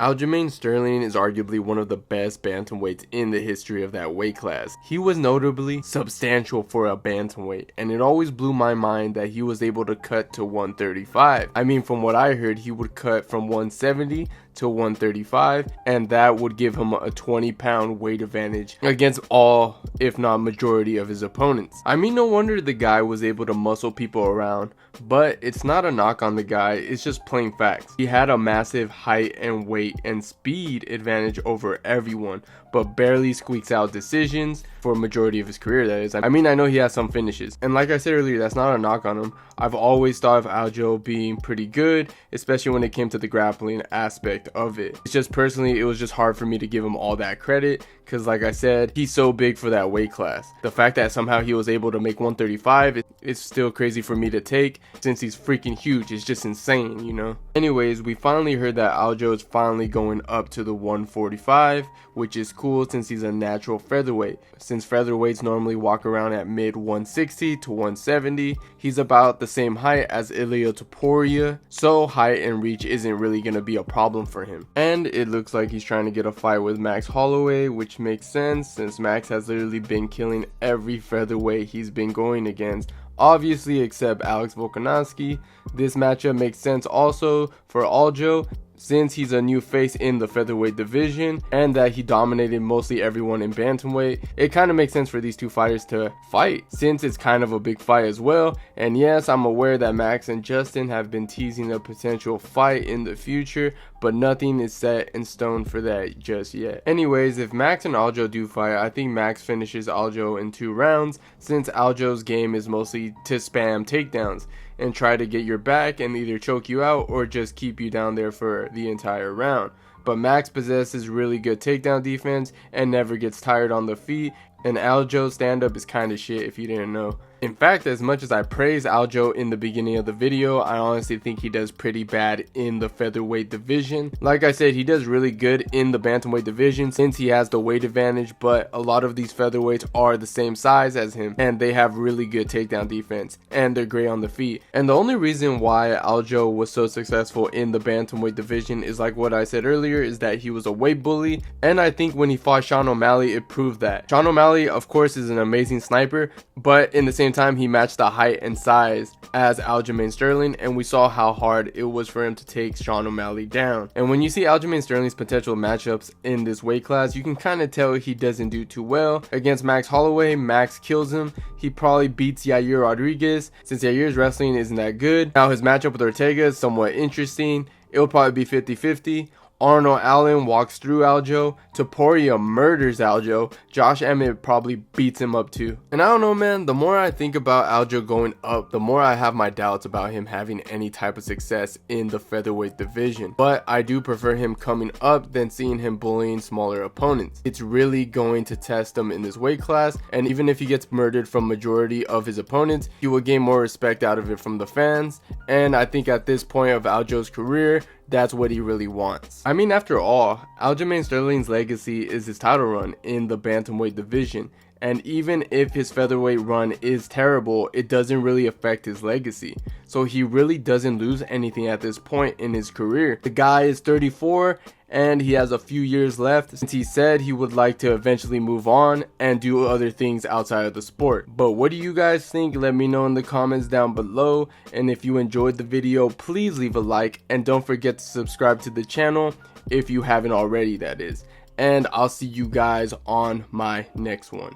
Aljamain Sterling is arguably one of the best bantamweights in the history of that weight class. He was notably substantial for a bantamweight, and it always blew my mind that he was able to cut to 135. I mean, from what I heard, he would cut from 170 to 135, and that would give him a 20-pound weight advantage against all, if not majority, of his opponents. I mean, no wonder the guy was able to muscle people around, but it's not a knock on the guy, it's just plain facts. He had a massive height and weight and speed advantage over everyone, but barely squeaks out decisions for a majority of his career, that is. I mean, I know he has some finishes, and like I said earlier, that's not a knock on him. I've always thought of Aljo being pretty good, especially when it came to the grappling aspect of it. It's just personally, it was just hard for me to give him all that credit, because like I said, he's so big for that weight class. The fact that somehow he was able to make 135 is still crazy for me to take, since he's freaking huge. It's just insane, you know. Anyways, we finally heard that Aljo is finally going up to the 145, which is cool since he's a natural featherweight. Since featherweights normally walk around at mid 160 to 170, he's about the same height as Ilia Topuria, so height and reach isn't really going to be a problem for him. And it looks like he's trying to get a fight with Max Holloway, which makes sense since Max has literally been killing every featherweight he's been going against, obviously except Alex Volkanovski. This matchup makes sense also for Aljo, since he's a new face in the featherweight division and that he dominated mostly everyone in bantamweight. It kind of makes sense for these two fighters to fight, since it's kind of a big fight as well. And yes, I'm aware that Max and Justin have been teasing a potential fight in the future, but nothing is set in stone for that just yet. Anyways, if Max and Aljo do fight, I think Max finishes Aljo in 2 rounds, since Aljo's game is mostly to spam takedowns and try to get your back and either choke you out or just keep you down there for the entire round. But Max possesses really good takedown defense and never gets tired on the feet, and Aljo's stand-up is kinda shit if you didn't know. In fact, as much as I praise Aljo in the beginning of the video, I honestly think he does pretty bad in the featherweight division. Like I said, he does really good in the bantamweight division since he has the weight advantage, but a lot of these featherweights are the same size as him and they have really good takedown defense and they're great on the feet. And the only reason why Aljo was so successful in the bantamweight division is, like what I said earlier, is that he was a weight bully, and I think when he fought Sean O'Malley, it proved that. Sean O'Malley, of course, is an amazing sniper, but in the same time, he matched the height and size as Aljamain Sterling, and we saw how hard it was for him to take Sean O'Malley down. And when you see Aljamain Sterling's potential matchups in this weight class, you can kind of tell he doesn't do too well. Against Max Holloway, Max kills him. He probably beats Yair Rodriguez since Yair's wrestling isn't that good. Now his matchup with Ortega is somewhat interesting. It'll probably be 50-50. Arnold Allen walks through Aljo. Topuria murders Aljo. Josh Emmett probably beats him up too. And I don't know, man, the more I think about Aljo going up, the more I have my doubts about him having any type of success in the featherweight division. But I do prefer him coming up than seeing him bullying smaller opponents. It's really going to test him in this weight class, and even if he gets murdered from majority of his opponents, he will gain more respect out of it from the fans. And I think at this point of Aljo's career, that's what he really wants. I mean, after all, Aljamain Sterling's legacy is his title run in the bantamweight division, and even if his featherweight run is terrible, it doesn't really affect his legacy. So he really doesn't lose anything at this point in his career. The guy is 34 and he has a few years left, since he said he would like to eventually move on and do other things outside of the sport. But what do you guys think? Let me know in the comments down below, and if you enjoyed the video, please leave a like and don't forget to subscribe to the channel if you haven't already, that is. And I'll see you guys on my next one.